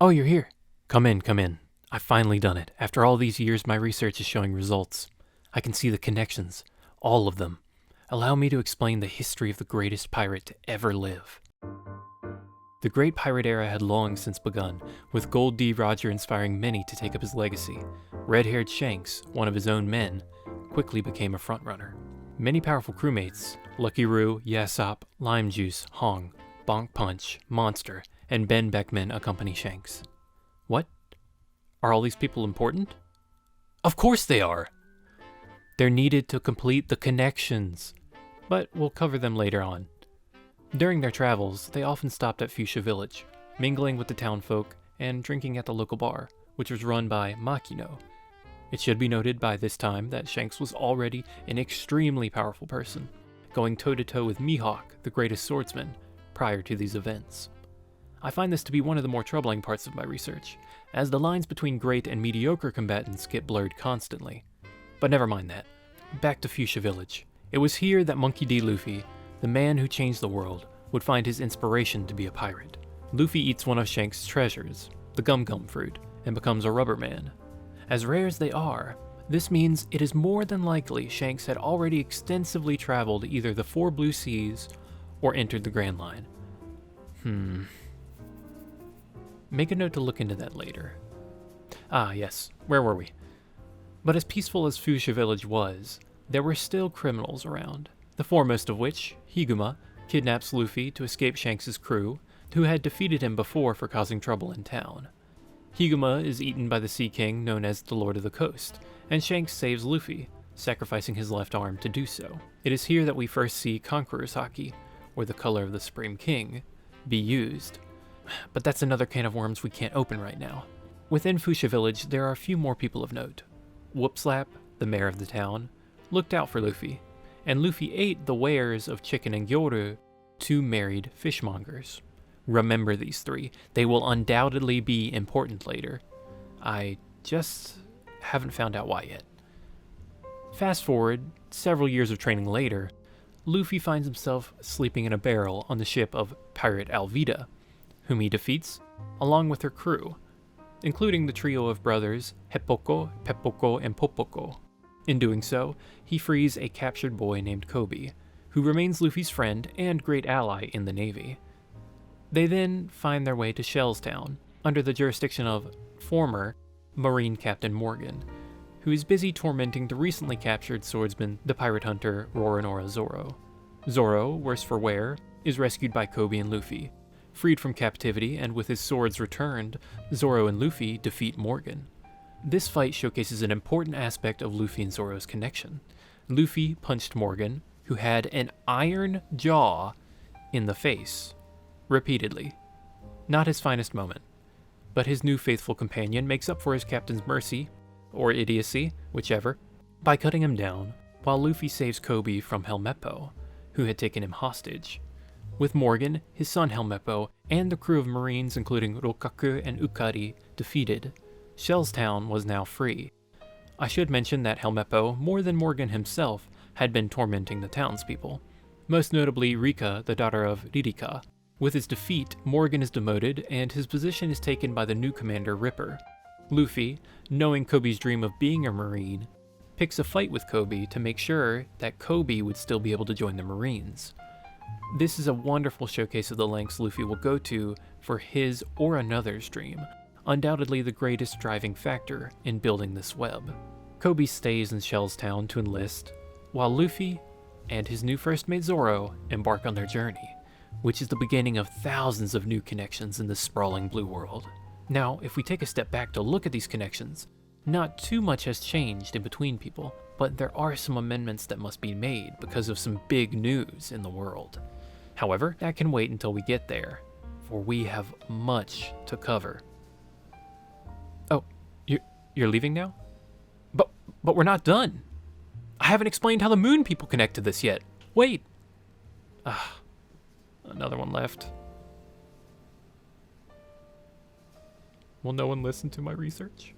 Oh, you're here. Come in, come in. I've finally done it. After all these years, my research is showing results. I can see the connections. All of them. Allow me to explain the history of the greatest pirate to ever live. The Great Pirate Era had long since begun, with Gold D. Roger inspiring many to take up his legacy. Red-haired Shanks, one of his own men, quickly became a frontrunner. Many powerful crewmates, Lucky Roo, Yassop, Lime Juice, Hong, Bonk Punch, Monster, and Ben Beckman accompany Shanks. What? Are all these people important? Of course they are! They're needed to complete the connections, but we'll cover them later on. During their travels, they often stopped at Fuchsia Village, mingling with the townfolk and drinking at the local bar, which was run by Makino. It should be noted by this time that Shanks was already an extremely powerful person, going toe-to-toe with Mihawk, the greatest swordsman, prior to these events. I find this to be one of the more troubling parts of my research, as the lines between great and mediocre combatants get blurred constantly. But never mind that. Back to Fuchsia Village. It was here that Monkey D. Luffy, the man who changed the world, would find his inspiration to be a pirate. Luffy eats one of Shanks' treasures, the Gum Gum fruit, and becomes a rubber man. As rare as they are, this means it is more than likely Shanks had already extensively traveled either the Four Blue Seas or entered the Grand Line. Make a note to look into that later. Ah, yes, where were we? But as peaceful as Fuchsia Village was, there were still criminals around, the foremost of which, Higuma, kidnaps Luffy to escape Shanks' crew, who had defeated him before for causing trouble in town. Higuma is eaten by the Sea King known as the Lord of the Coast, and Shanks saves Luffy, sacrificing his left arm to do so. It is here that we first see Conqueror's Haki, or the color of the Supreme King, be used. But that's another can of worms we can't open right now. Within Fuchsia Village, there are a few more people of note. Whoopslap, the mayor of the town, looked out for Luffy, and Luffy ate the wares of Chicken and Gyoru, two married fishmongers. Remember these three. They will undoubtedly be important later. I just haven't found out why yet. Fast forward, several years of training later, Luffy finds himself sleeping in a barrel on the ship of Pirate Alvida, whom he defeats, along with her crew, including the trio of brothers Heppoko, Peppoko, and Popoko. In doing so, he frees a captured boy named Kobe, who remains Luffy's friend and great ally in the Navy. They then find their way to Shellstown, under the jurisdiction of former Marine Captain Morgan, who is busy tormenting the recently captured swordsman, the pirate hunter Roronoa Zorro. Zorro, worse for wear, is rescued by Kobe and Luffy. Freed from captivity and with his swords returned, Zorro and Luffy defeat Morgan. This fight showcases an important aspect of Luffy and Zorro's connection. Luffy punched Morgan, who had an iron jaw, in the face, repeatedly. Not his finest moment, but his new faithful companion makes up for his captain's mercy, or idiocy, whichever, by cutting him down, while Luffy saves Kobe from Helmeppo, who had taken him hostage. With Morgan, his son Helmeppo, and the crew of Marines including Rokaku and Ukari defeated, Shellstown was now free. I should mention that Helmeppo, more than Morgan himself, had been tormenting the townspeople, most notably Rika, the daughter of Ririka. With his defeat, Morgan is demoted and his position is taken by the new commander Ripper. Luffy, knowing Kobe's dream of being a Marine, picks a fight with Kobe to make sure that Kobe would still be able to join the Marines. This is a wonderful showcase of the lengths Luffy will go to for his or another's dream, undoubtedly the greatest driving factor in building this web. Kobe stays in Shellstown to enlist, while Luffy and his new first mate Zorro embark on their journey, which is the beginning of thousands of new connections in this sprawling blue world. Now, if we take a step back to look at these connections, not too much has changed in between people, but there are some amendments that must be made because of some big news in the world. However, that can wait until we get there, for we have much to cover. Oh, you're leaving now? But we're not done. I haven't explained how the moon people connect to this yet. Wait. Another one left. Will no one listen to my research?